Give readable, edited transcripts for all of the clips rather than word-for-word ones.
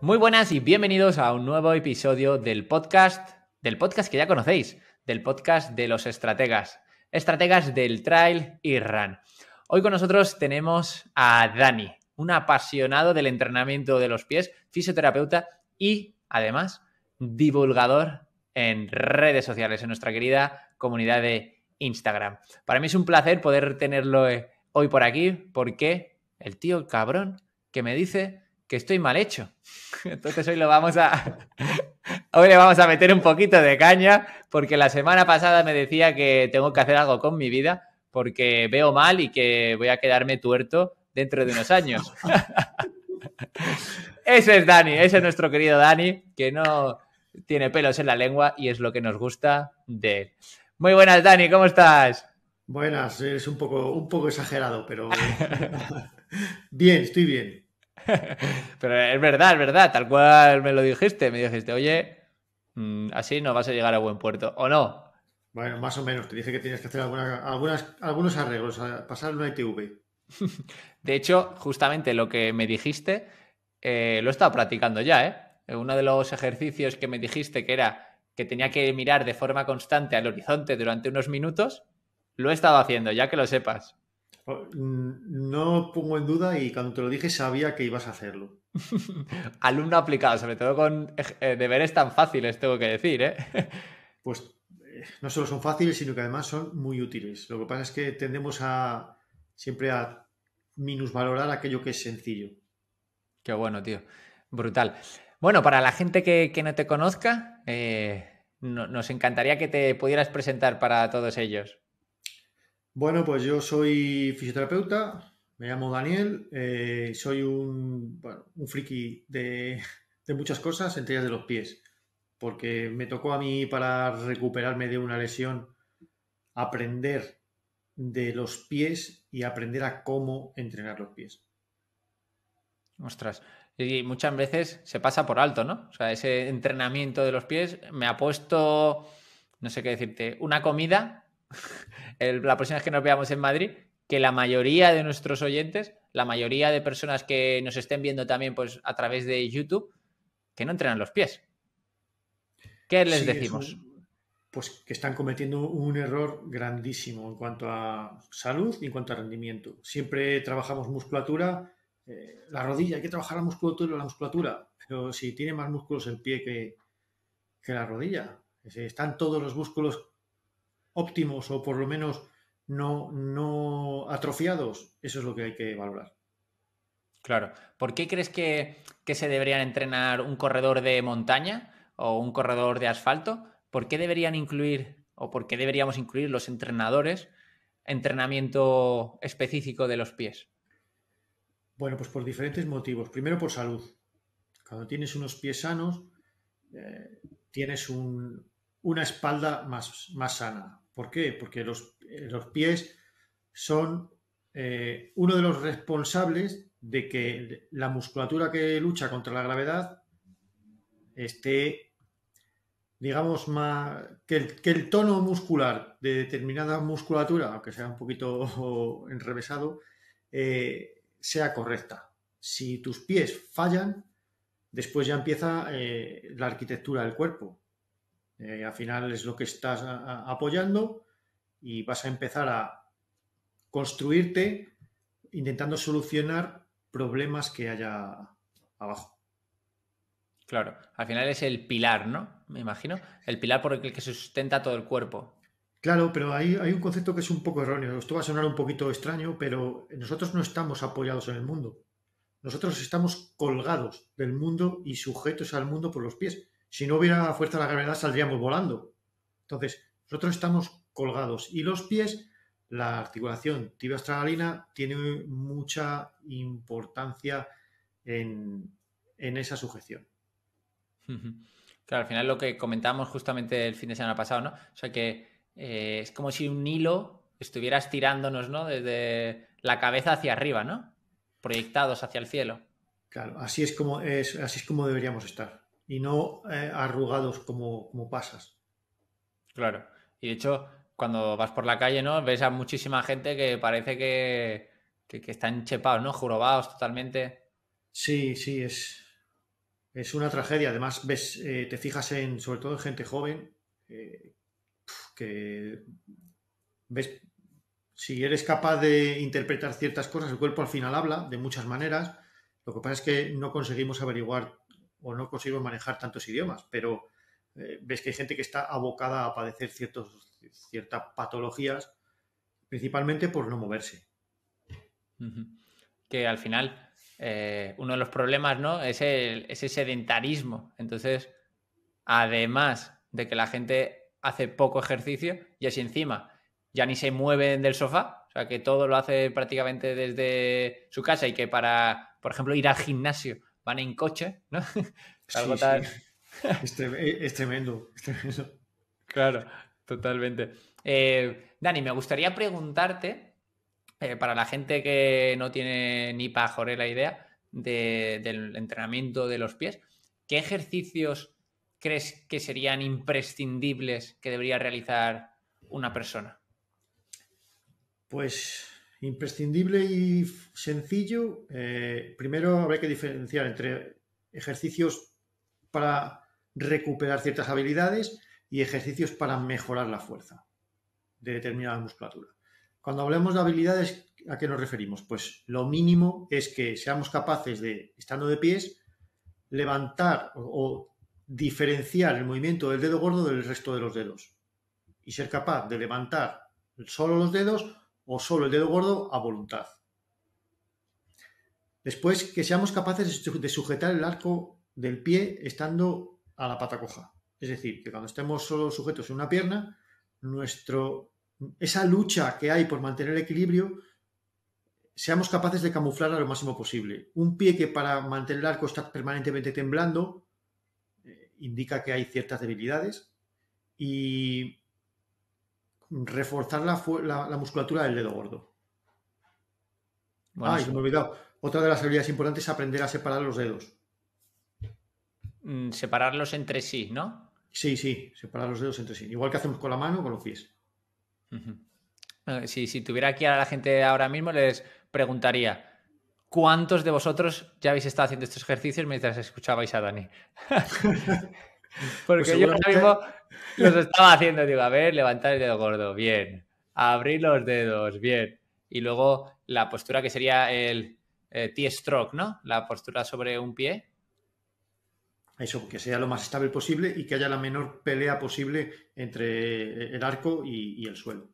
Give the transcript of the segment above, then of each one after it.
Muy buenas y bienvenidos a un nuevo episodio del podcast que ya conocéis, del podcast de los estrategas del trail y run. Hoy con nosotros tenemos a Dani, un apasionado del entrenamiento de los pies, fisioterapeuta y además divulgador en redes sociales, en nuestra querida comunidad de Instagram. Para mí es un placer poder tenerlo hoy por aquí porque el tío cabrón que me dice que estoy mal hecho. Entonces hoy le vamos a meter un poquito de caña porque la semana pasada me decía que tengo que hacer algo con mi vida porque veo mal y que voy a quedarme tuerto dentro de unos años. Ese es Dani, ese es nuestro querido Dani, que no tiene pelos en la lengua y es lo que nos gusta de él. Muy buenas, Dani, ¿cómo estás? Buenas, es un poco exagerado, pero bien, estoy bien. Pero es verdad, tal cual me lo dijiste. Me dijiste, oye, así no vas a llegar a buen puerto, ¿o no? Bueno, más o menos, te dije que tenías que hacer algunos arreglos, pasar una ITV. De hecho, justamente lo que me dijiste, lo he estado practicando ya, ¿eh? Uno de los ejercicios que me dijiste que era que tenía que mirar de forma constante al horizonte durante unos minutos, lo he estado haciendo, ya que lo sepas. No pongo en duda y cuando te lo dije sabía que ibas a hacerlo. Alumno aplicado, sobre todo con deberes tan fáciles, tengo que decir, ¿eh? Pues no solo son fáciles, sino que además son muy útiles. Lo que pasa es que tendemos a siempre a minusvalorar aquello que es sencillo. Qué bueno, tío. Brutal. Bueno, para la gente que no te conozca, nos encantaría que te pudieras presentar para todos ellos. Bueno, pues yo soy fisioterapeuta, me llamo Daniel, soy un friki de muchas cosas, entre ellas de los pies, porque me tocó a mí para recuperarme de una lesión aprender de los pies y aprender a cómo entrenar los pies. Ostras. Y muchas veces se pasa por alto, ¿no? O sea, ese entrenamiento de los pies me ha puesto, no sé qué decirte, una comida, la próxima vez que nos veamos en Madrid, que la mayoría de nuestros oyentes, la mayoría de personas que nos estén viendo también pues, a través de YouTube, que no entrenan los pies. ¿Qué les Sí, decimos? pues que están cometiendo un error grandísimo en cuanto a salud y en cuanto a rendimiento. Siempre trabajamos musculatura, la rodilla, hay que trabajar la musculatura, pero si tiene más músculos el pie que la rodilla, si están todos los músculos óptimos o por lo menos no atrofiados, eso es lo que hay que valorar. Claro. ¿Por qué crees que se deberían entrenar un corredor de montaña o un corredor de asfalto? ¿Por qué deberían incluir o por qué deberíamos incluir los entrenadores entrenamiento específico de los pies? Bueno, pues por diferentes motivos. Primero por salud. Cuando tienes unos pies sanos, tienes una espalda más sana. ¿Por qué? Porque los pies son uno de los responsables de que la musculatura que lucha contra la gravedad esté, digamos, que el tono muscular de determinada musculatura, aunque sea un poquito enrevesado, sea correcta. Si tus pies fallan, después ya empieza la arquitectura del cuerpo. Al final es lo que estás apoyando y vas a empezar a construirte intentando solucionar problemas que haya abajo. Claro, al final es el pilar, ¿no? Me imagino. El pilar por el que se sustenta todo el cuerpo. Claro, pero hay un concepto que es un poco erróneo. Esto va a sonar un poquito extraño, pero nosotros no estamos apoyados en el mundo. Nosotros estamos colgados del mundo y sujetos al mundo por los pies. Si no hubiera fuerza de la gravedad, saldríamos volando. Entonces, nosotros estamos colgados y los pies, la articulación tibio-astralina tiene mucha importancia en esa sujeción. Claro, al final lo que comentábamos justamente el fin de semana pasado, ¿no? O sea que es como si un hilo estuviera estirándonos, ¿no? Desde la cabeza hacia arriba, ¿no? Proyectados hacia el cielo. Claro, así es como deberíamos estar y no arrugados como pasas. Claro. Y de hecho, cuando vas por la calle, ¿no? Ves a muchísima gente que parece que que están chepados, ¿no? Jorobados totalmente. Sí, sí, es una tragedia. Además, ves, te fijas sobre todo en gente joven, eh, que ves, si eres capaz de interpretar ciertas cosas, el cuerpo al final habla de muchas maneras. Lo que pasa es que no conseguimos averiguar o no conseguimos manejar tantos idiomas, pero ves que hay gente que está abocada a padecer ciertas patologías, principalmente por no moverse. Ujú. Que al final uno de los problemas, ¿no? Es ese sedentarismo. Entonces, además de que la gente hace poco ejercicio y así encima ya ni se mueven del sofá, o sea que todo lo hace prácticamente desde su casa y que para, por ejemplo, ir al gimnasio van en coche, ¿no? Sí, Algo sí, tan... es tremendo, es tremendo. Claro, totalmente. Dani, me gustaría preguntarte, para la gente que no tiene ni pajorera idea del entrenamiento de los pies, ¿qué ejercicios crees que serían imprescindibles que debería realizar una persona? Pues imprescindible y sencillo. Primero habrá que diferenciar entre ejercicios para recuperar ciertas habilidades y ejercicios para mejorar la fuerza de determinada musculatura. Cuando hablemos de habilidades, ¿a qué nos referimos? Pues lo mínimo es que seamos capaces de, estando de pies, levantar o diferenciar el movimiento del dedo gordo del resto de los dedos y ser capaz de levantar solo los dedos o solo el dedo gordo a voluntad. Después, que seamos capaces de sujetar el arco del pie estando a la pata coja. Es decir, que cuando estemos solo sujetos en una pierna, esa lucha que hay por mantener el equilibrio, seamos capaces de camuflarla lo máximo posible. Un pie que para mantener el arco está permanentemente temblando, indica que hay ciertas debilidades y reforzar la musculatura del dedo gordo. Y se me ha Buenísimo. olvidado. Otra de las habilidades importantes es aprender a separar los dedos. Separarlos entre sí, ¿no? Sí, sí, separar los dedos entre sí. Igual que hacemos con la mano o con los pies. Uh-huh. Si tuviera aquí a la gente ahora mismo, les preguntaría, ¿cuántos de vosotros ya habéis estado haciendo estos ejercicios mientras escuchabais a Dani? Pues Porque yo ahora mismo seguramente, los estaba haciendo, digo, a ver, levantar el dedo gordo, bien. Abrir los dedos, bien. Y luego la postura que sería el T-stroke, ¿no? La postura sobre un pie. eso, que sea lo más estable posible y que haya la menor pelea posible entre el arco y el suelo.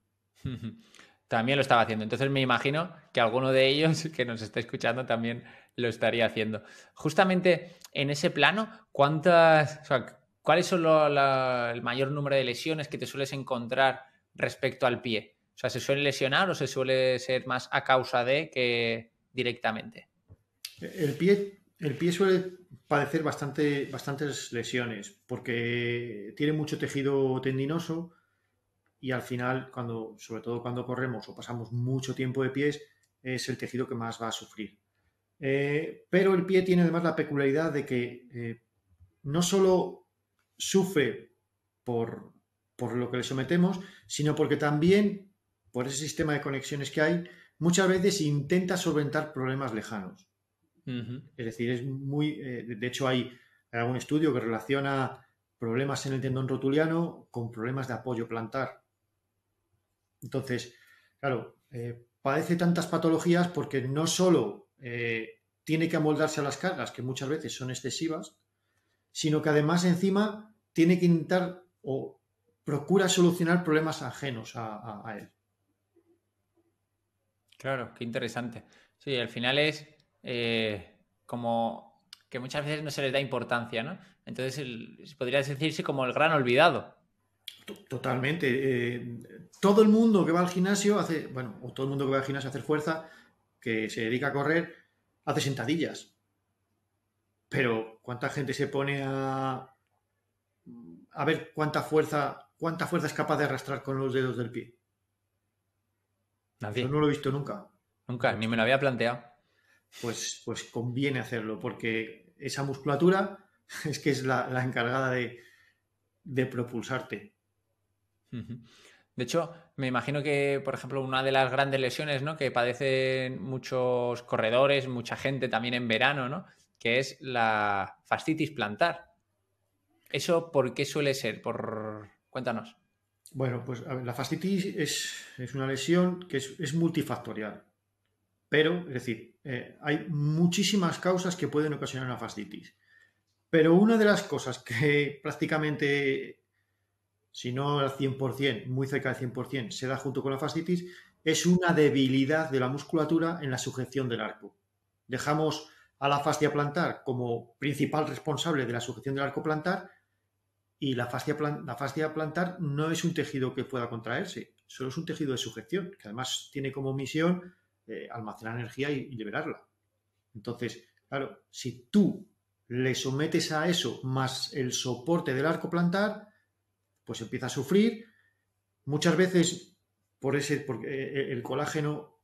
También lo estaba haciendo. Entonces me imagino que alguno de ellos que nos está escuchando también lo estaría haciendo. Justamente en ese plano, o sea, ¿cuáles son el mayor número de lesiones que te sueles encontrar respecto al pie? O sea, ¿se suele lesionar o se suele ser más a causa de que directamente? El pie suele padecer bastantes lesiones porque tiene mucho tejido tendinoso y al final, sobre todo cuando corremos o pasamos mucho tiempo de pies, es el tejido que más va a sufrir. Pero el pie tiene además la peculiaridad de que no solo sufre por, por lo que le sometemos, sino porque también, por ese sistema de conexiones que hay, muchas veces intenta solventar problemas lejanos. Ujú. Es decir, de hecho hay algún estudio que relaciona problemas en el tendón rotuliano con problemas de apoyo plantar. Entonces, claro, padece tantas patologías porque no solo tiene que amoldarse a las cargas, que muchas veces son excesivas, sino que además encima tiene que intentar o procura solucionar problemas ajenos a él. Claro, qué interesante. Sí, al final es como que muchas veces no se les da importancia, ¿no? Entonces, podría decirse como el gran olvidado. Totalmente. Todo el mundo que va al gimnasio hace, bueno, o todo el mundo que va al gimnasio a hacer fuerza, que se dedica a correr, hace sentadillas. Pero ¿cuánta gente se pone a ver cuánta fuerza es capaz de arrastrar con los dedos del pie? Eso Nadie. no lo he visto nunca. Nunca, ni me lo había planteado. Pues conviene hacerlo, porque esa musculatura es que es la encargada de propulsarte. Ujú. De hecho, me imagino que, por ejemplo, una de las grandes lesiones, ¿no?, que padecen muchos corredores, mucha gente también en verano, ¿no?, que es la fascitis plantar. ¿Eso por qué suele ser? Cuéntanos. Bueno, pues a ver, la fascitis es una lesión que es multifactorial, pero, es decir, hay muchísimas causas que pueden ocasionar una fascitis. Pero una de las cosas que prácticamente, si no al 100%, muy cerca del 100%, se da junto con la fascitis, es una debilidad de la musculatura en la sujeción del arco. Dejamos a la fascia plantar como principal responsable de la sujeción del arco plantar y la fascia plantar no es un tejido que pueda contraerse, solo es un tejido de sujeción, que además tiene como misión almacenar energía y liberarla. Entonces, claro, si tú le sometes a eso más el soporte del arco plantar, pues empieza a sufrir. Muchas veces porque el colágeno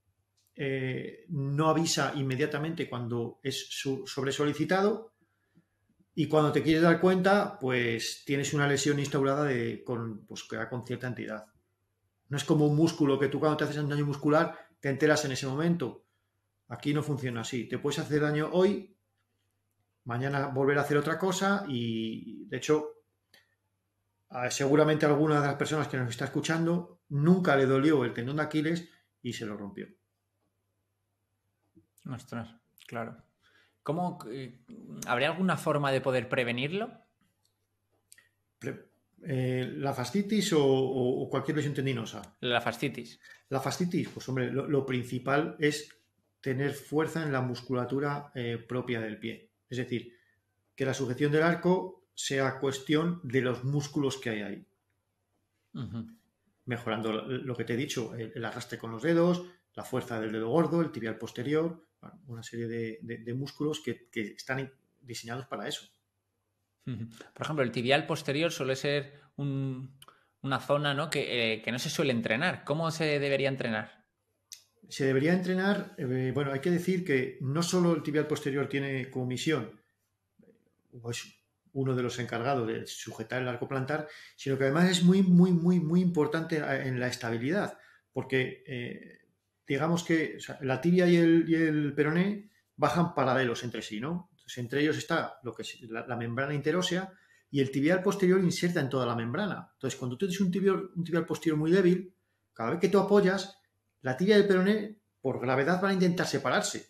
no avisa inmediatamente cuando es sobresolicitado y cuando te quieres dar cuenta, pues tienes una lesión instaurada con cierta entidad. No es como un músculo que tú cuando te haces un daño muscular te enteras en ese momento. Aquí no funciona así. Te puedes hacer daño hoy, mañana volver a hacer otra cosa y, de hecho, seguramente alguna de las personas que nos está escuchando nunca le dolió el tendón de Aquiles y se lo rompió. Ostras, claro. ¿Cómo, habría alguna forma de poder prevenirlo? ¿La fascitis o cualquier lesión tendinosa? La fascitis. La fascitis, pues hombre, lo principal es tener fuerza en la musculatura propia del pie. Es decir, que la sujeción del arco sea cuestión de los músculos que hay ahí. Uh-huh. Mejorando lo que te he dicho, el arrastre con los dedos, la fuerza del dedo gordo, el tibial posterior, bueno, una serie de músculos que están diseñados para eso. Uh-huh. Por ejemplo, el tibial posterior suele ser una zona, ¿no?, que no se suele entrenar. ¿Cómo se debería entrenar? Se debería entrenar, bueno, hay que decir que no solo el tibial posterior tiene como misión, o es uno de los encargados de sujetar el arco plantar, sino que además es muy, muy, muy, muy importante en la estabilidad, porque digamos que, o sea, la tibia y el peroné bajan paralelos entre sí, ¿no? Entonces, entre ellos está lo que es la membrana interósea y el tibial posterior inserta en toda la membrana. Entonces, cuando tú tienes un tibial posterior muy débil, cada vez que tú apoyas, la tibia y el peroné, por gravedad, van a intentar separarse.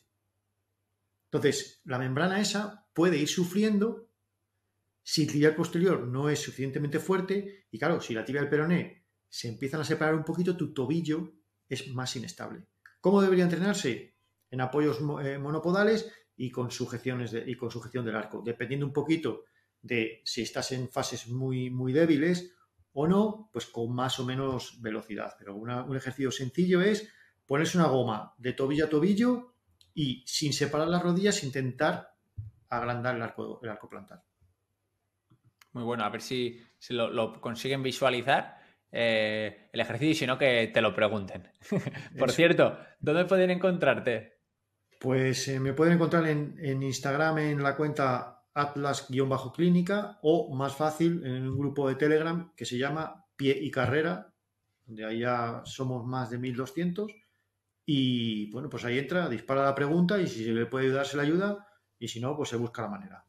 Entonces, la membrana esa puede ir sufriendo si el tibial posterior no es suficientemente fuerte y, claro, si la tibia y el peroné se empiezan a separar un poquito, tu tobillo es más inestable. ¿Cómo debería entrenarse? En apoyos monopodales y con sujeción del arco, dependiendo un poquito de si estás en fases muy, muy débiles o no, pues con más o menos velocidad. Pero un ejercicio sencillo es ponerse una goma de tobillo a tobillo y sin separar las rodillas intentar agrandar el arco plantar. Muy bueno, a ver si lo consiguen visualizar el ejercicio y si no, que te lo pregunten. Por Eso. cierto, ¿dónde pueden encontrarte? Pues me pueden encontrar en Instagram en la cuenta Atlas-clínica o más fácil en un grupo de Telegram que se llama Pie y Carrera, donde ahí ya somos más de 1200 y bueno, pues ahí entra, dispara la pregunta y si se le puede ayudar se le ayuda y si no, pues se busca la manera.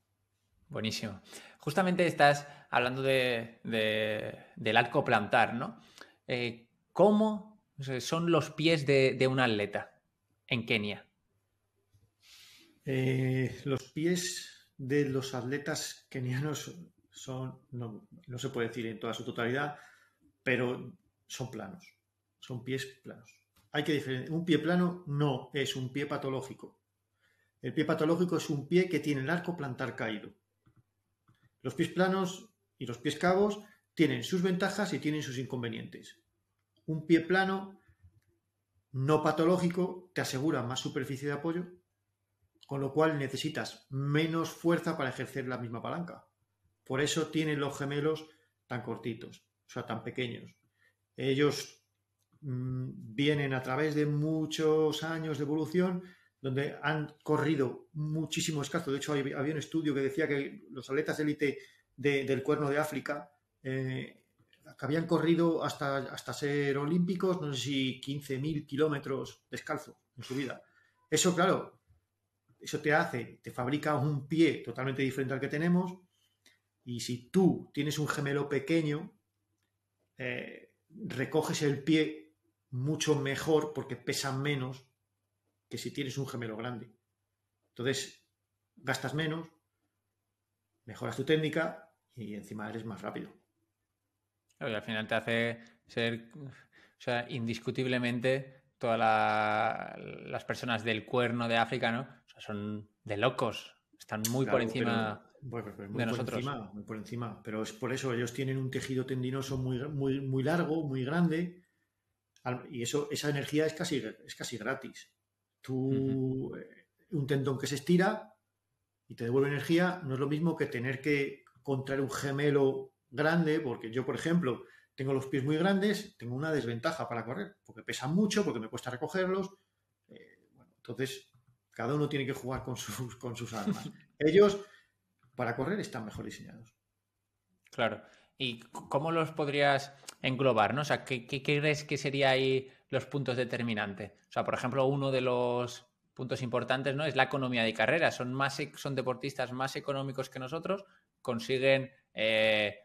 Buenísimo. Justamente estás hablando del arco plantar, ¿no? ¿Cómo son los pies de un atleta en Kenia? Los pies de los atletas kenianos no se puede decir en toda su totalidad, pero son planos, son pies planos. Hay que diferenciar. Un pie plano no es un pie patológico. El pie patológico es un pie que tiene el arco plantar caído. Los pies planos y los pies cabos tienen sus ventajas y tienen sus inconvenientes. Un pie plano no patológico te asegura más superficie de apoyo, con lo cual necesitas menos fuerza para ejercer la misma palanca. Por eso tienen los gemelos tan cortitos, o sea, tan pequeños. Ellos vienen a través de muchos años de evolución donde han corrido muchísimo escaso. De hecho, había un estudio que decía que los atletas de élite del Cuerno de África que habían corrido hasta ser olímpicos, no sé si 15.000 kilómetros descalzo en su vida. Eso, claro, eso te fabrica un pie totalmente diferente al que tenemos, y si tú tienes un gemelo pequeño, recoges el pie mucho mejor porque pesa menos que si tienes un gemelo grande. Entonces, gastas menos, mejoras tu técnica y encima eres más rápido. Y al final te hace ser, o sea, indiscutiblemente todas las personas del Cuerno de África, ¿no? O sea, son de locos, están muy por Claro, encima bueno, pues de nosotros. muy por encima. Pero es por eso, ellos tienen un tejido tendinoso muy largo, muy grande, y esa energía es casi gratis. Ujú. Tú, un tendón que se estira y te devuelve energía, no es lo mismo que tener que contraer un gemelo grande, porque yo, por ejemplo, tengo los pies muy grandes, tengo una desventaja para correr, porque pesan mucho, porque me cuesta recogerlos. Bueno, entonces, cada uno tiene que jugar con sus armas. Ellos, para correr, están mejor diseñados. Claro. ¿Y cómo los podrías englobar, ¿no? O sea, ¿qué crees que sería ahí los puntos determinantes? O sea, por ejemplo, uno de los puntos importantes, ¿no? Es la economía de carrera. Son deportistas más económicos que nosotros, consiguen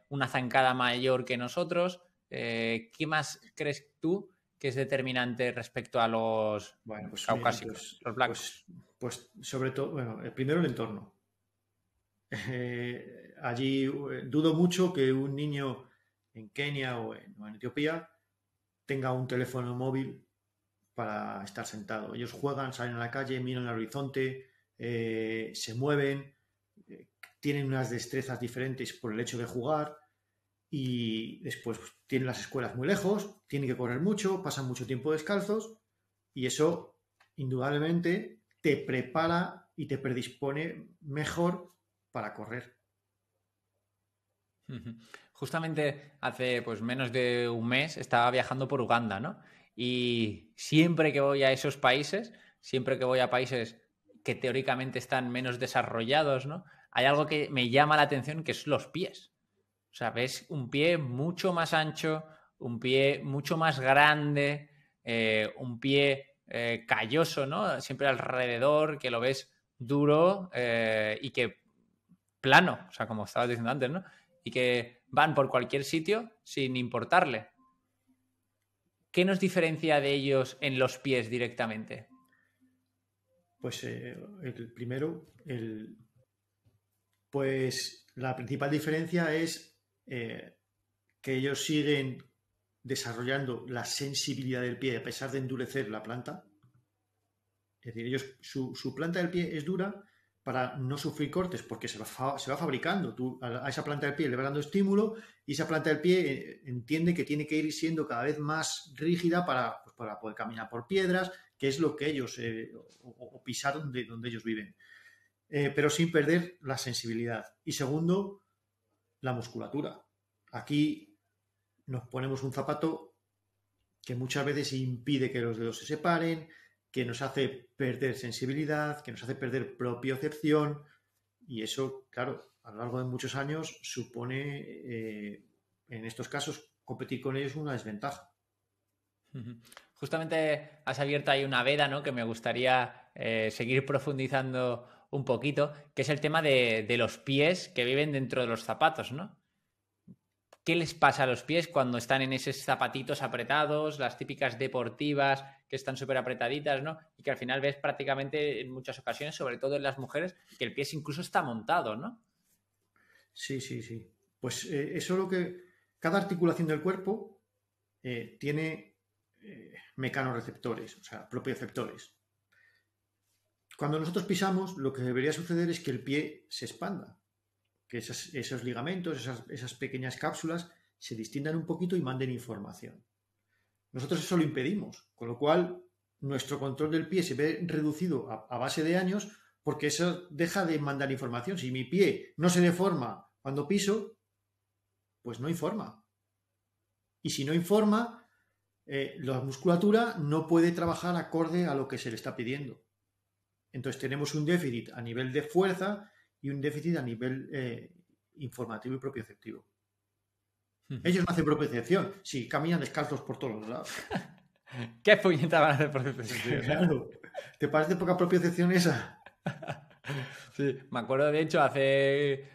una zancada mayor que nosotros. ¿Qué más crees tú que es determinante respecto a los Bueno, pues mira, caucásicos, los blancos? pues sobre todo, bueno, primero el entorno. Allí dudo mucho que un niño en Kenia o en Etiopía tenga un teléfono móvil para estar sentado. Ellos juegan, salen a la calle, miran al horizonte, se mueven, eh, tienen unas destrezas diferentes por el hecho de jugar, y después pues, tienen las escuelas muy lejos, tienen que correr mucho, pasan mucho tiempo descalzos, y eso indudablemente te prepara y te predispone mejor para correr. Ujú. Justamente hace pues menos de un mes estaba viajando por Uganda, ¿no? Y siempre que voy a esos países, siempre que voy a países que teóricamente están menos desarrollados, ¿no? Hay algo que me llama la atención que es los pies. O sea, ves un pie mucho más ancho, un pie mucho más grande, un pie calloso, ¿no? Siempre alrededor, que lo ves duro y que plano, o sea, como estabas diciendo antes, ¿no? Y que van por cualquier sitio sin importarle. ¿Qué nos diferencia de ellos en los pies directamente? Pues pues la principal diferencia es que ellos siguen desarrollando la sensibilidad del pie a pesar de endurecer la planta. Es decir, su planta del pie es dura para no sufrir cortes porque se va fabricando. Tú a esa planta del pie le vas dando estímulo, y esa planta del pie entiende que tiene que ir siendo cada vez más rígida pues, para poder caminar por piedras, que es lo que ellos, o pisar donde ellos viven. Pero sin perder la sensibilidad. Y segundo, la musculatura. Aquí nos ponemos un zapato que muchas veces impide que los dedos se separen, que nos hace perder sensibilidad, que nos hace perder propiocepción, y eso, claro, a lo largo de muchos años supone, en estos casos, competir con ellos una desventaja. Justamente has abierto ahí una veda, ¿no? Que me gustaría seguir profundizando un poquito, que es el tema de los pies que viven dentro de los zapatos, ¿no? ¿Qué les pasa a los pies cuando están en esos zapatitos apretados, las típicas deportivas que están súper apretaditas, ¿no? Y que al final ves prácticamente en muchas ocasiones, sobre todo en las mujeres, que el pie incluso está montado, ¿no? Sí, sí, sí. Pues eso es lo que... Cada articulación del cuerpo tiene mecanorreceptores, o sea, propioceptores. Cuando nosotros pisamos, lo que debería suceder es que el pie se expanda, que esos ligamentos, esas pequeñas cápsulas se distindan un poquito y manden información. Nosotros eso lo impedimos, con lo cual nuestro control del pie se ve reducido a base de años, porque eso deja de mandar información. Si mi pie no se deforma cuando piso, pues no informa. Y si no informa, la musculatura no puede trabajar acorde a lo que se le está pidiendo. Entonces tenemos un déficit a nivel de fuerza y un déficit a nivel informativo y propioceptivo. Ellos no hacen propiocepción. Sí, caminan descalzos por todos los lados. ¿Qué puñeta van a hacer por propiocepción? Claro. ¿Te parece poca propiocepción esa? Sí, me acuerdo de hecho hace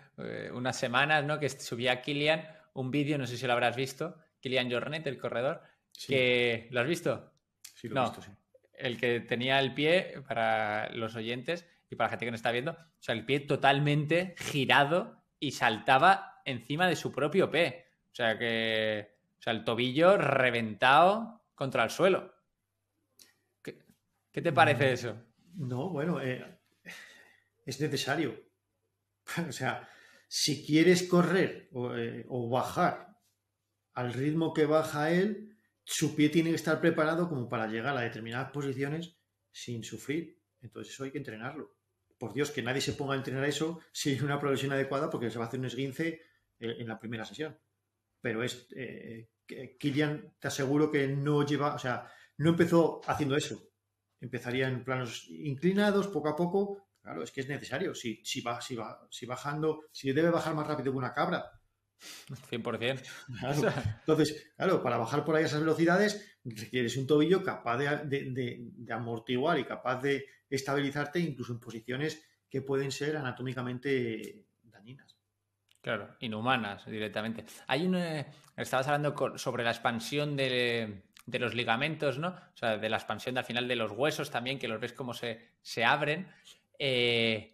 unas semanas, ¿no? Que subía a Kilian un vídeo, no sé si lo habrás visto, Kilian Jornet, el corredor, Sí, que ¿lo has visto? sí lo he visto, No, sí. el que tenía el pie, para los oyentes y para la gente que no está viendo, o sea, el pie totalmente girado y saltaba encima de su propio pie. O sea, el tobillo reventado contra el suelo. ¿Qué te parece Mm, eso? No, bueno, es necesario. O sea, si quieres correr o bajar al ritmo que baja él, su pie tiene que estar preparado como para llegar a determinadas posiciones sin sufrir. Entonces eso hay que entrenarlo. Por Dios, que nadie se ponga a entrenar eso sin una progresión adecuada porque se va a hacer un esguince en la primera sesión. Pero Kilian, te aseguro que no lleva, o sea, no empezó haciendo eso. Empezaría en planos inclinados, poco a poco. Claro, es que es necesario. Si bajando, si debe bajar más rápido que una cabra, 100%. O claro. sea, Entonces, claro, para bajar por ahí a esas velocidades requieres un tobillo capaz de amortiguar y capaz de estabilizarte incluso en posiciones que pueden ser anatómicamente dañinas. claro, inhumanas directamente. Estabas hablando sobre la expansión de los ligamentos, ¿no? O sea, de la expansión al final de los huesos también, que los ves cómo se abren. Eh,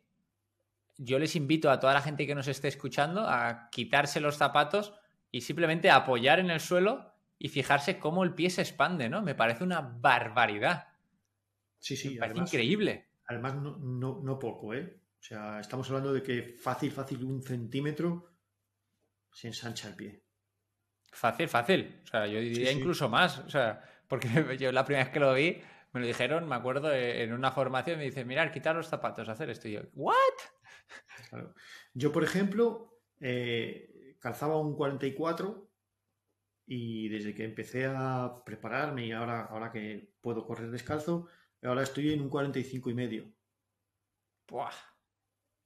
yo les invito a toda la gente que nos esté escuchando a quitarse los zapatos y simplemente apoyar en el suelo y fijarse cómo el pie se expande, ¿no? Me parece una barbaridad. Sí, Me sí, parece además, increíble. además no poco, ¿eh? O sea, estamos hablando de que fácil, 1 centímetro se ensancha el pie. Fácil, fácil. O sea, yo Sí, diría sí. incluso más. O sea, porque yo la primera vez que lo vi, me lo dijeron, me acuerdo, en una formación, me dice, mirar, quitar los zapatos, hacer esto. Y yo, ¿what? Claro. Yo, por ejemplo, calzaba un 44 y desde que empecé a prepararme y ahora que puedo correr descalzo, ahora estoy en un 45,5. Buah,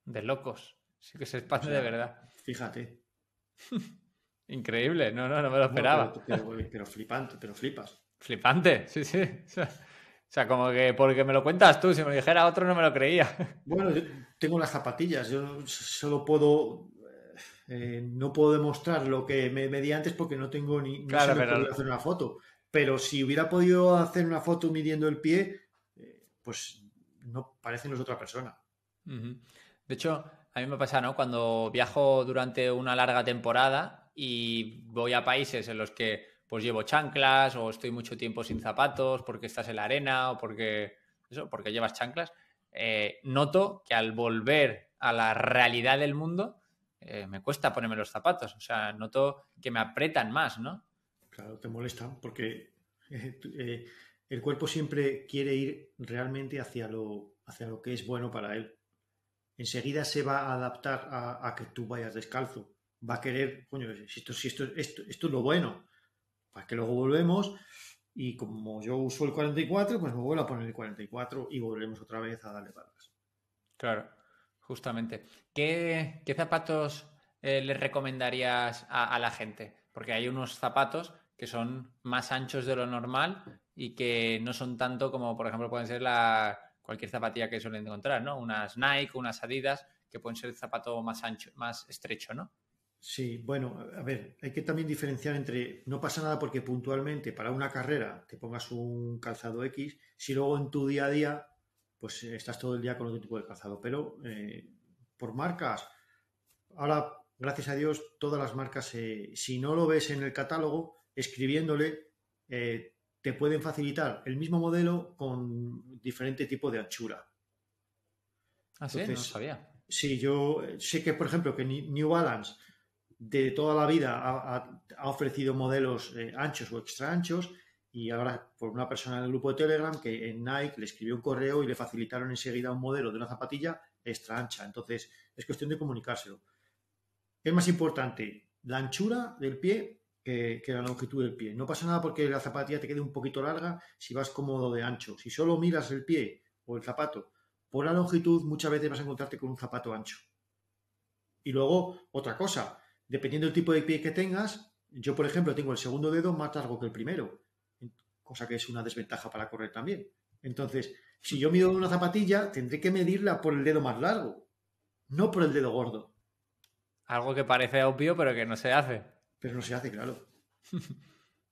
de locos. Sí que se O expande de sea, verdad. fíjate. Increíble. No, no, no me lo No, esperaba. pero flipante, pero flipas. Flipante, sí, sí. O sea, como que porque me lo cuentas tú, si me lo dijera otro no me lo creía. Bueno, yo tengo las zapatillas, yo solo no puedo demostrar lo que me medí antes porque no se Claro, me ocurrió pero... hacer una foto. Pero si hubiera podido hacer una foto midiendo el pie, pues no parece no es otra persona. Ujú. De hecho, a mí me pasa, ¿no? Cuando viajo durante una larga temporada y voy a países en los que pues llevo chanclas o estoy mucho tiempo sin zapatos porque estás en la arena o porque llevas chanclas, noto que al volver a la realidad del mundo me cuesta ponerme los zapatos. O sea, noto que me apretan más, ¿no? Claro, te molesta porque el cuerpo siempre quiere ir realmente hacia lo que es bueno para él. Enseguida se va a adaptar a que tú vayas descalzo. Va a querer, coño, si esto es lo bueno, para que luego volvemos y como yo uso el 44, pues me vuelvo a poner el 44 y volvemos otra vez a darle palmas. Claro, justamente. ¿Qué zapatos les recomendarías a la gente? Porque hay unos zapatos que son más anchos de lo normal y que no son tanto como, por ejemplo, pueden ser cualquier zapatilla que suelen encontrar, ¿no? Unas Nike, unas Adidas, que pueden ser el zapato más ancho, más estrecho, ¿no? Sí, bueno, a ver, hay que también diferenciar entre, no pasa nada porque puntualmente para una carrera te pongas un calzado X, si luego en tu día a día, pues estás todo el día con otro tipo de calzado, pero por marcas, ahora, gracias a Dios, todas las marcas, si no lo ves en el catálogo, escribiéndole, te pueden facilitar el mismo modelo con diferente tipo de anchura. Ah, sí, no lo Entonces, sabía. sí, yo sé que, por ejemplo, que New Balance de toda la vida ha ofrecido modelos anchos o extra anchos y ahora por una persona en el grupo de Telegram que en Nike le escribió un correo y le facilitaron enseguida un modelo de una zapatilla extra ancha. Entonces, es cuestión de comunicárselo. Es más importante la anchura del pie que la longitud del pie. No pasa nada porque la zapatilla te quede un poquito larga si vas cómodo de ancho. Si solo miras el pie o el zapato por la longitud, muchas veces vas a encontrarte con un zapato ancho. Y luego, otra cosa, dependiendo del tipo de pie que tengas, Yo, por ejemplo, tengo el segundo dedo más largo que el primero, cosa que es una desventaja para correr también. Entonces, si yo mido una zapatilla, tendré que medirla por el dedo más largo, no por el dedo gordo. Algo que parece obvio, pero que no se hace. Pero no se hace, claro.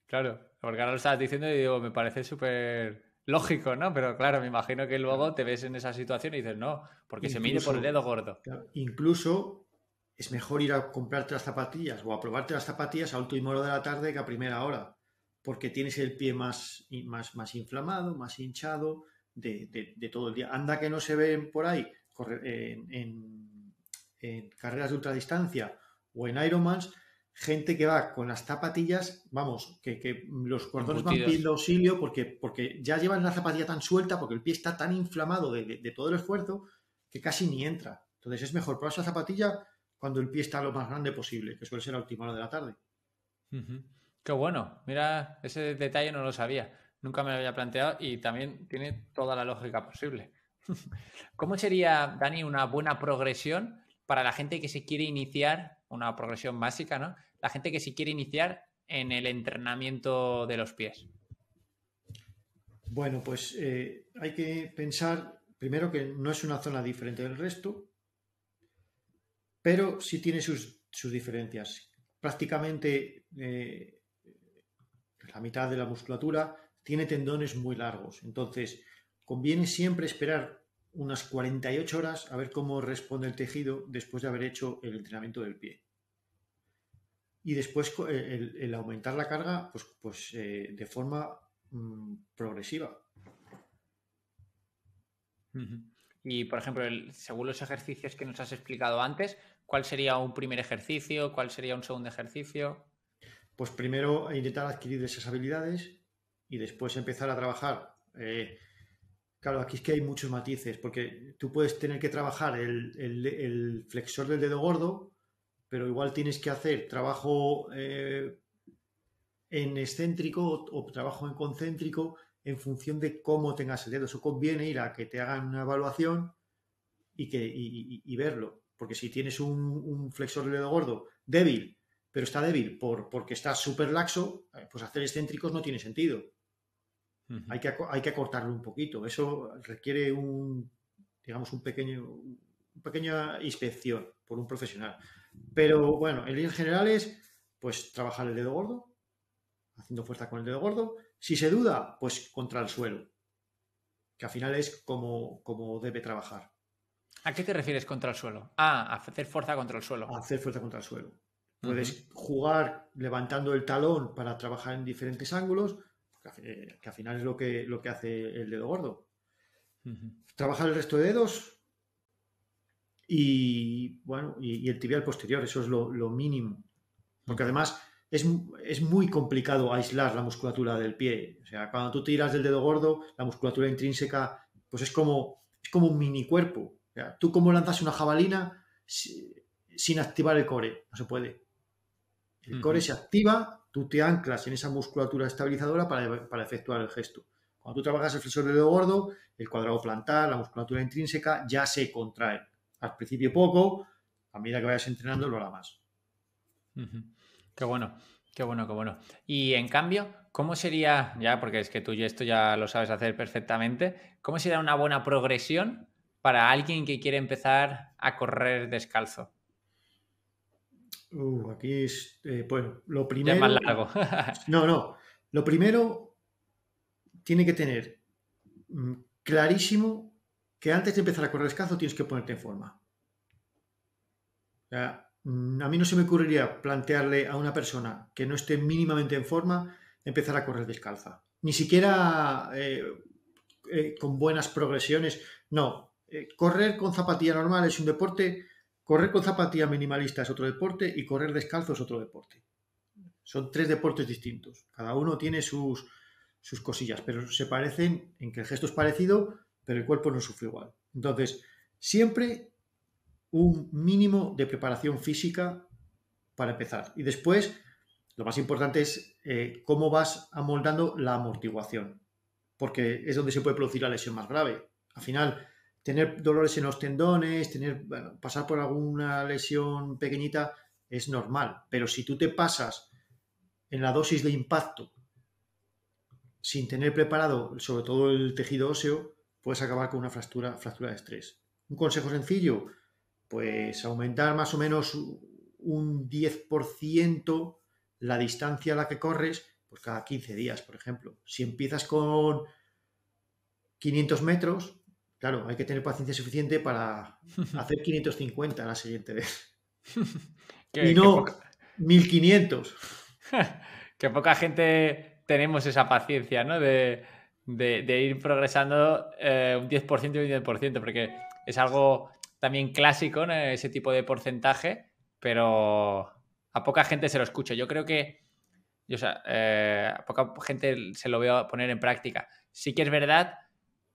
Claro, porque ahora lo estabas diciendo y digo, me parece súper lógico, ¿no? Pero claro, me imagino que luego te ves en esa situación y dices, no, porque se mide por el Incluso, dedo gordo. claro, incluso es mejor ir a comprarte las zapatillas o a probarte las zapatillas a última hora de la tarde que a primera hora, porque tienes el pie más inflamado, más hinchado de todo el día. Anda que no se ven por ahí en carreras de ultradistancia o en Ironmans, gente que va con las zapatillas, vamos, que los cordones van Embutidos. pidiendo auxilio porque ya llevan la zapatilla tan suelta, porque el pie está tan inflamado de todo el esfuerzo que casi ni entra. Entonces es mejor probar esa zapatilla cuando el pie está lo más grande posible, que suele ser a última hora de la tarde. Ujú. Qué bueno, mira, ese detalle no lo sabía, nunca me lo había planteado y también tiene toda la lógica posible. ¿Cómo sería, Dani, una buena progresión para la gente que se quiere iniciar, una progresión básica, ¿no? La gente que se quiere iniciar en el entrenamiento de los pies. Bueno, pues hay que pensar primero que no es una zona diferente del resto, pero sí tiene sus diferencias. Prácticamente la mitad de la musculatura tiene tendones muy largos. Entonces, conviene siempre esperar unas 48 horas a ver cómo responde el tejido después de haber hecho el entrenamiento del pie. Y después el aumentar la carga de forma progresiva. Y, por ejemplo, según los ejercicios que nos has explicado antes, ¿cuál sería un primer ejercicio? ¿Cuál sería un segundo ejercicio? Pues primero intentar adquirir esas habilidades y después empezar a trabajar. Claro, aquí es que hay muchos matices, porque tú puedes tener que trabajar el flexor del dedo gordo, pero igual tienes que hacer trabajo en excéntrico o trabajo en concéntrico en función de cómo tengas el dedo. Eso conviene ir a que te hagan una evaluación y verlo. Porque si tienes un flexor del dedo gordo débil, pero está débil porque está súper laxo, pues hacer excéntricos no tiene sentido. Hay que acortarlo un poquito. Eso requiere digamos, una pequeña inspección por un profesional. Pero bueno, en líneas generales, pues trabajar el dedo gordo, haciendo fuerza con el dedo gordo. Si se duda, pues contra el suelo, que al final es como debe trabajar. ¿A qué te refieres contra el suelo? Ah, a hacer fuerza contra el suelo. A hacer fuerza contra el suelo. Ujú. Puedes jugar levantando el talón para trabajar en diferentes ángulos, que al final es lo que hace el dedo gordo. Ujú. Trabajar el resto de dedos y bueno, y el tibial posterior, eso es lo mínimo. Porque Ujú. además es muy complicado aislar la musculatura del pie. O sea, cuando tú tiras del dedo gordo, la musculatura intrínseca, pues es como un mini cuerpo. O sea, tú como lanzas una jabalina sin activar el core, no se puede. El core Ujú. se activa, tú te anclas en esa musculatura estabilizadora para efectuar el gesto. Cuando tú trabajas el flexor del dedo gordo, el cuadrado plantar, la musculatura intrínseca ya se contrae. Al principio poco, a medida que vayas entrenando lo hará más. Ujú. Qué bueno, qué bueno, qué bueno. Y en cambio, ¿cómo sería, ya, porque es que tú y esto ya lo sabes hacer perfectamente, ¿cómo sería una buena progresión para alguien que quiere empezar a correr descalzo? Aquí es, bueno, lo Ya es más primero, largo. no, lo primero tiene que tener clarísimo que antes de empezar a correr descalzo tienes que ponerte en forma. O sea, a mí no se me ocurriría plantearle a una persona que no esté mínimamente en forma empezar a correr descalza. Ni siquiera con buenas progresiones. No, correr con zapatilla normal es un deporte, correr con zapatilla minimalista es otro deporte y correr descalzo es otro deporte. Son tres deportes distintos. Cada uno tiene sus cosillas, pero se parecen en que el gesto es parecido, pero el cuerpo no sufre igual. Entonces, siempre un mínimo de preparación física para empezar. Y después, lo más importante es cómo vas amoldando la amortiguación, porque es donde se puede producir la lesión más grave. Al final, tener dolores en los tendones, pasar por alguna lesión pequeñita es normal, pero si tú te pasas en la dosis de impacto, sin tener preparado sobre todo el tejido óseo, puedes acabar con una fractura de estrés. Un consejo sencillo, pues aumentar más o menos un 10% la distancia a la que corres, pues cada 15 días, por ejemplo. Si empiezas con 500 metros, claro, hay que tener paciencia suficiente para hacer 550 la siguiente vez. Y Que no poca, 1500. que poca gente tenemos esa paciencia, ¿no? De ir progresando un 10% y un 10%, porque es algo también clásico, ¿no? Ese tipo de porcentaje, pero a poca gente se lo escucha. Yo creo que, o sea, a poca gente se lo veo poner en práctica. Sí que es verdad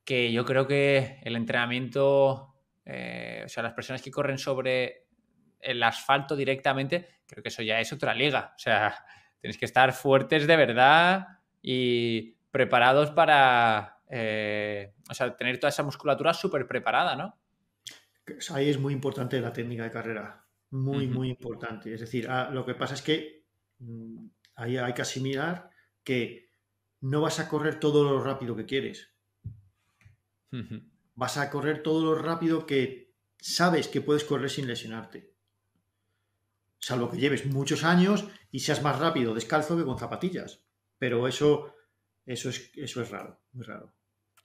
que yo creo que el entrenamiento, o sea, las personas que corren sobre el asfalto directamente, creo que eso ya es otra liga. O sea, tenéis que estar fuertes de verdad y preparados para, o sea, tener toda esa musculatura súper preparada, ¿no? Ahí es muy importante la técnica de carrera. Muy, Ujú, muy importante. Es decir, lo que pasa es que ahí hay que asimilar que no vas a correr todo lo rápido que quieres. ujú. Vas a correr todo lo rápido que sabes que puedes correr sin lesionarte. Salvo que lleves muchos años y seas más rápido descalzo que con zapatillas. Pero eso es raro, muy raro.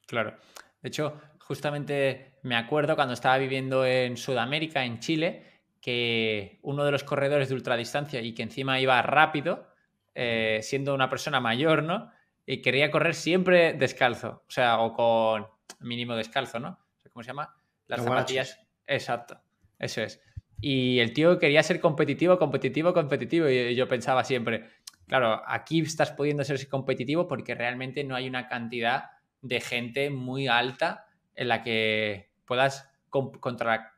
Claro. De hecho, justamente me acuerdo cuando estaba viviendo en Sudamérica, en Chile, que uno de los corredores de ultradistancia y que encima iba rápido, siendo una persona mayor, ¿no? Y quería correr siempre descalzo, o sea, o con mínimo descalzo, ¿no? ¿Cómo se llama? Las Aguaraches. zapatillas. Exacto, eso es. Y el tío quería ser competitivo, competitivo, competitivo. Y yo pensaba siempre, claro, aquí estás pudiendo ser competitivo porque realmente no hay una cantidad de gente muy alta en la que puedas contra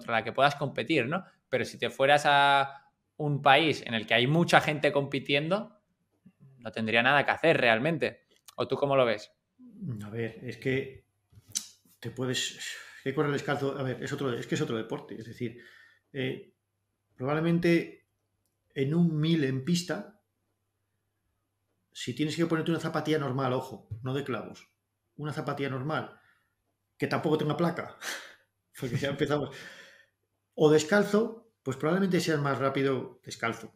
la que puedas competir, ¿no? Pero si te fueras a un país en el que hay mucha gente compitiendo, no tendría nada que hacer realmente. ¿O tú cómo lo ves? A ver, es que te puedes. Que correr descalzo. A ver, es que es otro deporte. Es decir, eh, probablemente en un 1000 en pista, si tienes que ponerte una zapatilla normal, ojo, no de clavos, una zapatilla normal, que tampoco tenga placa, porque ya empezamos, o descalzo, pues probablemente seas más rápido descalzo,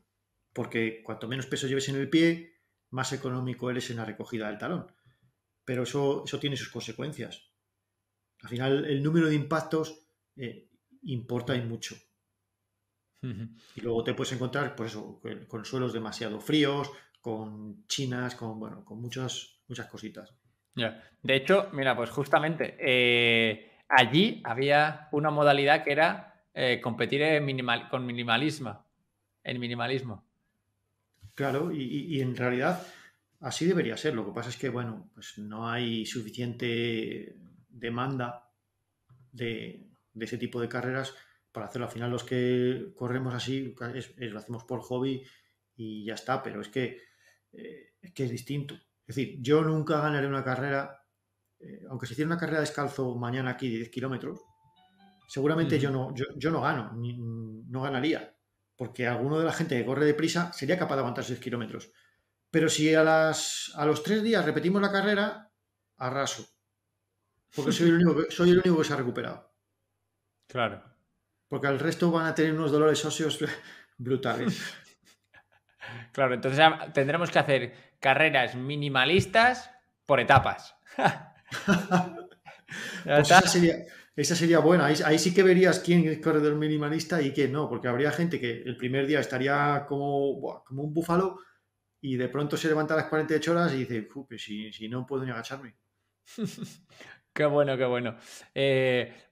porque cuanto menos peso lleves en el pie, más económico eres en la recogida del talón. Pero eso tiene sus consecuencias. Al final, el número de impactos importa y mucho. Y luego te puedes encontrar, pues eso, con suelos demasiado fríos, con chinas, bueno, con muchas cositas. Yeah. De hecho, mira, pues justamente allí había una modalidad que era competir con minimalismo. En minimalismo. Claro, y en realidad así debería ser. Lo que pasa es que, bueno, pues no hay suficiente demanda de ese tipo de carreras para hacerlo. Al final los que corremos así lo hacemos por hobby y ya está, pero es que es distinto. Es decir, yo nunca ganaré una carrera, aunque se hiciera una carrera descalzo mañana aquí de 10 kilómetros, seguramente yo no, yo no gano, no ganaría, porque alguno de la gente que corre deprisa sería capaz de aguantar 6 kilómetros. Pero si a los 3 días repetimos la carrera, arraso, porque soy el único que se ha recuperado. Claro. Porque al resto van a tener unos dolores óseos brutales. Claro, entonces tendremos que hacer carreras minimalistas por etapas. Ya Pues está. esa sería buena. Ahí sí que verías quién es corredor minimalista y quién no, porque habría gente que el primer día estaría como un búfalo y de pronto se levanta a las 48 horas y dice, pues si no puedo ni agacharme. Qué bueno, qué bueno.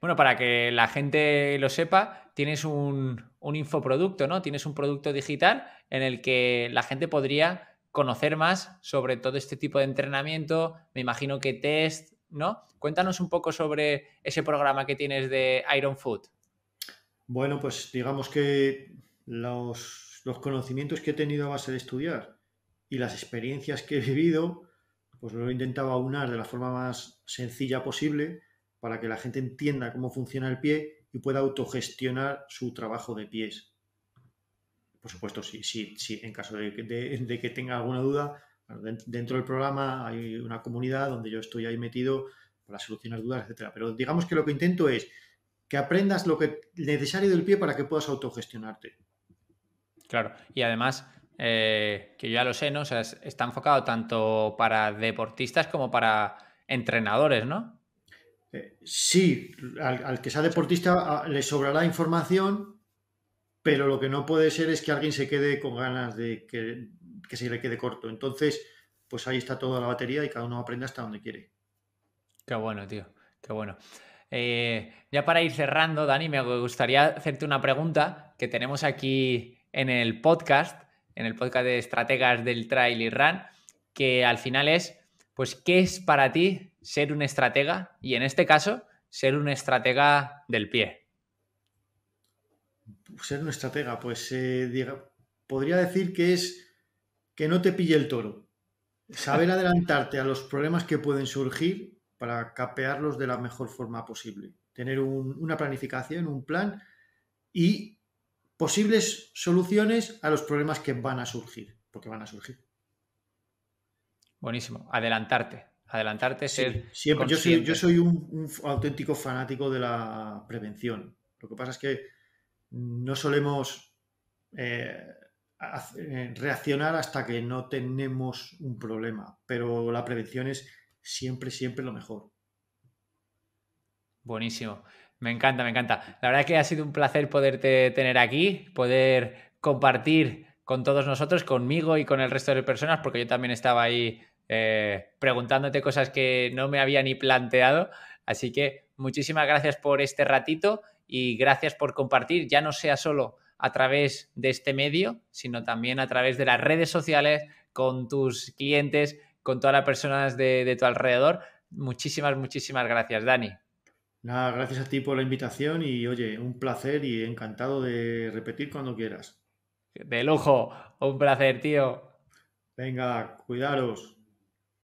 Bueno, para que la gente lo sepa, tienes un infoproducto, ¿no? Tienes un producto digital en el que la gente podría conocer más sobre todo este tipo de entrenamiento, me imagino que test, ¿no? Cuéntanos un poco sobre ese programa que tienes de Iron Food. Bueno, pues digamos que los conocimientos que he tenido a base de estudiar y las experiencias que he vivido, pues lo he intentado aunar de la forma más sencilla posible para que la gente entienda cómo funciona el pie y pueda autogestionar su trabajo de pies. Por supuesto, sí, en caso de que tenga alguna duda, bueno, dentro del programa hay una comunidad donde yo estoy ahí metido para solucionar dudas, etcétera. Pero digamos que lo que intento es que aprendas lo que necesario del pie para que puedas autogestionarte. Claro, y además, que yo ya lo sé, ¿no? O sea, está enfocado tanto para deportistas como para entrenadores, ¿no? Sí, al que sea O sea, deportista le sobrará información, pero lo que no puede ser es que alguien se quede con ganas de que se le quede corto. Entonces, pues ahí está toda la batería y cada uno aprende hasta donde quiere. qué bueno, tío, qué bueno. Ya para ir cerrando, Dani, me gustaría hacerte una pregunta que tenemos aquí en el podcast de estrategas del Trail y Run, que al final es, pues, ¿qué es para ti ser un estratega? Y en este caso, ser un estratega del pie. Ser un estratega, pues podría decir que es que no te pille el toro. Saber adelantarte a los problemas que pueden surgir para capearlos de la mejor forma posible. Tener una planificación, un plan y posibles soluciones a los problemas que van a surgir, porque van a surgir. Buenísimo. Adelantarte. Adelantarte, ser Sí, siempre. Yo consciente. soy un auténtico fanático de la prevención. Lo que pasa es que no solemos eh, reaccionar hasta que no tenemos un problema, pero la prevención es siempre, siempre lo mejor. Buenísimo. Me encanta, me encanta. La verdad que ha sido un placer poderte tener aquí, poder compartir con todos nosotros, conmigo y con el resto de personas, porque yo también estaba ahí preguntándote cosas que no me había ni planteado. Así que muchísimas gracias por este ratito y gracias por compartir, ya no sea solo a través de este medio, sino también a través de las redes sociales, con tus clientes, con todas las personas de tu alrededor. Muchísimas, muchísimas gracias, Dani. Nada, gracias a ti por la invitación y oye, un placer y encantado de repetir cuando quieras. De lujo, un placer, tío. Venga, cuidaros.